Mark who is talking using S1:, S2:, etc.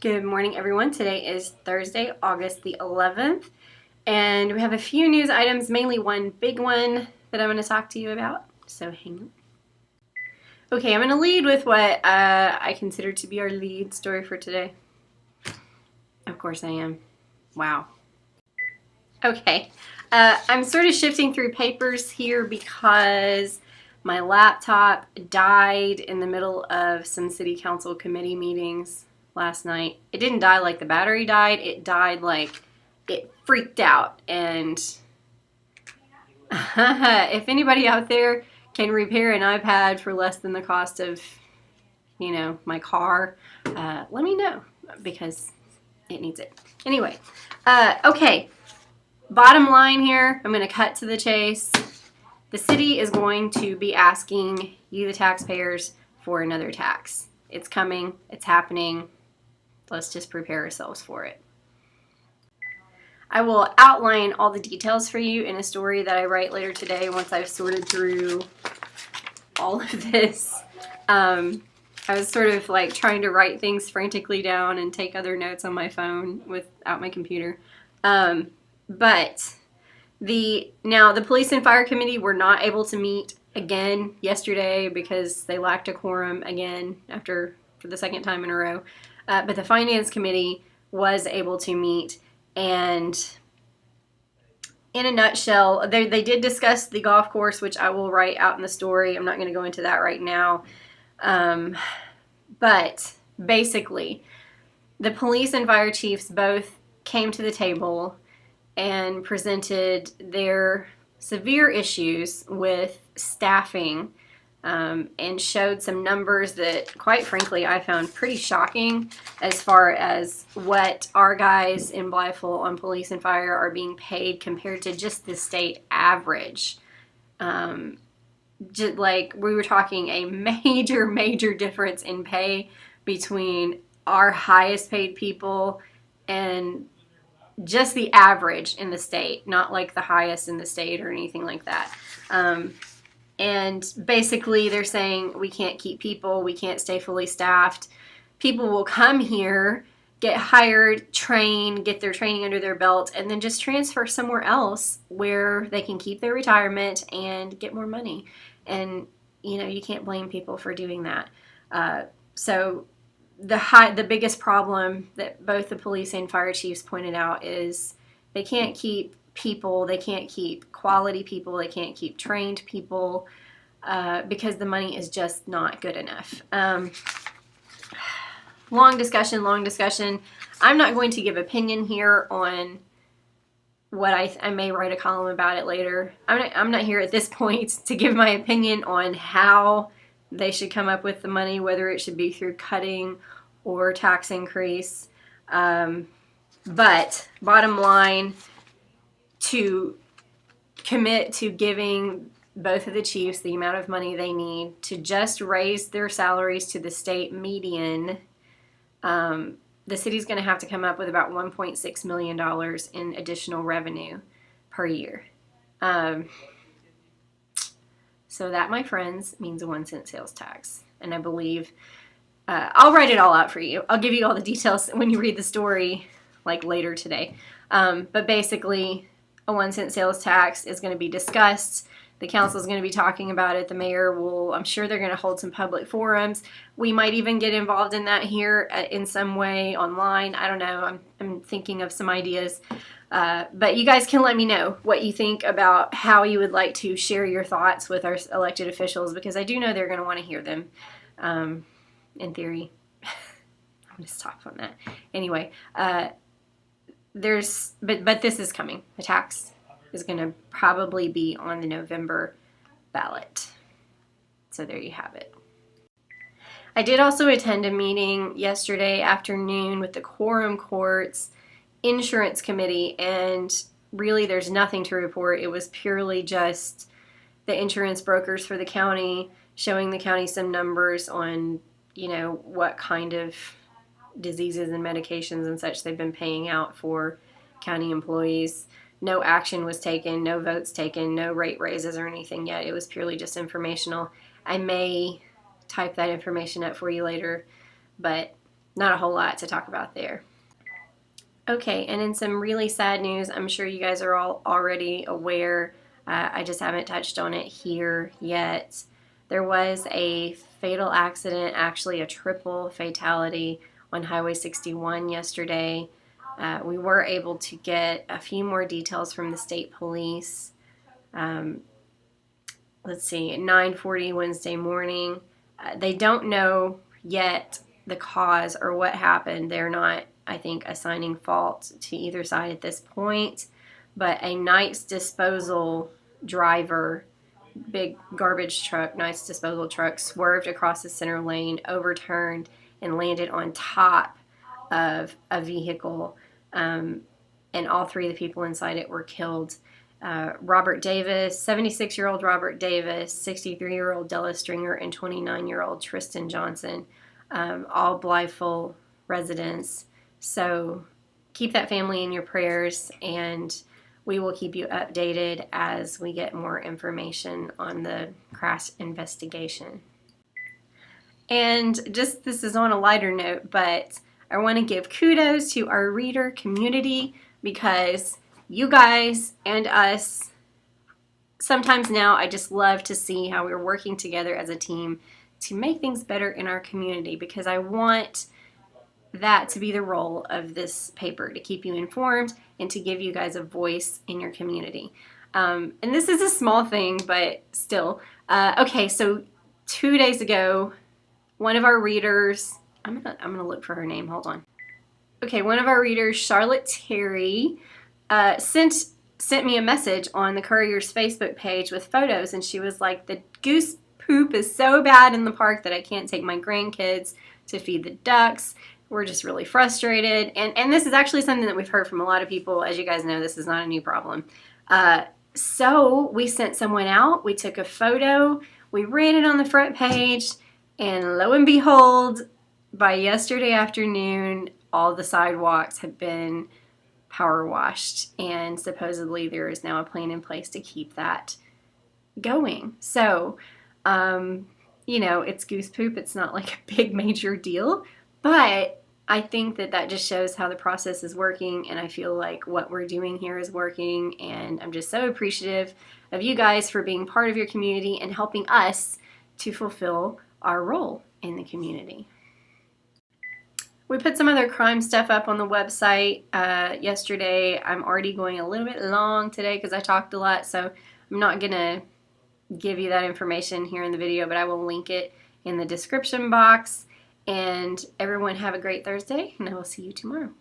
S1: Good morning, everyone. Today is Thursday, August the 11th, and we have a few news items, mainly one big one that I'm going to talk to you about, so hang on. Okay, I'm going to lead with what I consider to be our lead story for today. Of course I am. Wow. Okay, I'm sort of shifting through papers here because my laptop died in the middle of some city council committee meetings last night. It didn't die like the battery died. It died like it freaked out. And if anybody out there can repair an iPad for less than the cost of, my car, let me know because it needs it. Anyway, okay. Bottom line here, I'm going to cut to the chase. The city is going to be asking you, the taxpayers, for another tax. It's coming. It's happening. Let's just prepare ourselves for it. I will outline all the details for you in a story that I write later today once I've sorted through all of this. I was sort of like trying to write things frantically down and take other notes on my phone without my computer. But the police and fire committee were not able to meet again yesterday because they lacked a quorum again for the second time in a row. But the finance committee was able to meet, and in a nutshell, they did discuss the golf course, which I will write out in the story. I'm not going to go into that right now. But basically, the police and fire chiefs both came to the table and presented their severe issues with staffing, and showed some numbers that, quite frankly, I found pretty shocking as far as what our guys in Blytheville on police and fire are being paid compared to just the state average. Just like we were talking a major difference in pay between our highest paid people and just the average in the state, not like the highest in the state or anything like that. And basically they're saying we can't keep people, we can't stay fully staffed. People will come here, get hired, train, get their training under their belt, and then just transfer somewhere else where they can keep their retirement and get more money. And, you can't blame people for doing that. So the biggest problem that both the police and fire chiefs pointed out is they can't keep people, they can't keep quality people, they can't keep trained people, because the money is just not good enough. Long discussion. I'm not going to give opinion here on what I may write a column about it later. I'm not here at this point to give my opinion on how they should come up with the money, whether it should be through cutting or tax increase. But bottom line, to commit to giving both of the chiefs the amount of money they need to just raise their salaries to the state median, the city's going to have to come up with about $1.6 million in additional revenue per year. So that, my friends, means a 1-cent sales tax. And I believe, I'll write it all out for you. I'll give you all the details when you read the story, like later today. But basically, a 1-cent sales tax is going to be discussed. The council is going to be talking about it. The mayor I'm sure they're going to hold some public forums. We might even get involved in that here in some way online. I don't know. I'm thinking of some ideas. But you guys can let me know what you think about how you would like to share your thoughts with our elected officials, because I do know they're going to want to hear them, in theory. I'm going to stop on that. Anyway, but this is coming. The tax is going to probably be on the November ballot. So there you have it. I did also attend a meeting yesterday afternoon with the Quorum Court's insurance committee, and really there's nothing to report. It was purely just the insurance brokers for the county showing the county some numbers on, what kind of diseases and medications and such they've been paying out for county employees. No action was taken, no votes taken, no rate raises or anything yet. It was purely just informational. I may type that information up for you later, but not a whole lot to talk about there. Okay, and in some really sad news, I'm sure you guys are all already aware, I just haven't touched on it here yet. There was a fatal accident, actually a triple fatality on Highway 61 yesterday. We were able to get a few more details from the state police. Let's see, at 9:40 Wednesday morning. They don't know yet the cause or what happened. They're not, I think, assigning fault to either side at this point. But a Knight's Disposal driver, big garbage truck, Knight's Disposal truck, swerved across the center lane, overturned, and landed on top of a vehicle. And all three of the people inside it were killed. Robert Davis, 76-year-old Robert Davis, 63-year-old Della Stringer, and 29-year-old Tristan Johnson, all Blytheville residents. So keep that family in your prayers, and we will keep you updated as we get more information on the crash investigation. And just, this is on a lighter note, but I want to give kudos to our reader community, because you guys and us, sometimes now I just love to see how we're working together as a team to make things better in our community, because I want that to be the role of this paper, to keep you informed and to give you guys a voice in your community. And this is a small thing, but still. Okay, so 2 days ago, one of our readers, I'm gonna look for her name, hold on. Okay, one of our readers, Charlotte Terry, sent me a message on the Courier's Facebook page with photos, and she was like, the goose poop is so bad in the park that I can't take my grandkids to feed the ducks. We're just really frustrated. And this is actually something that we've heard from a lot of people. As you guys know, this is not a new problem. So we sent someone out, we took a photo, we ran it on the front page, and lo and behold, by yesterday afternoon, all the sidewalks have been power washed, and supposedly there is now a plan in place to keep that going. So, you know, it's goose poop. It's not like a big major deal, but I think that that just shows how the process is working, and I feel like what we're doing here is working, and I'm just so appreciative of you guys for being part of your community and helping us to fulfill our role in the community. We put some other crime stuff up on the website yesterday. I'm already going a little bit long today because I talked a lot, so I'm not going to give you that information here in the video, but I will link it in the description box. And everyone have a great Thursday, and I will see you tomorrow.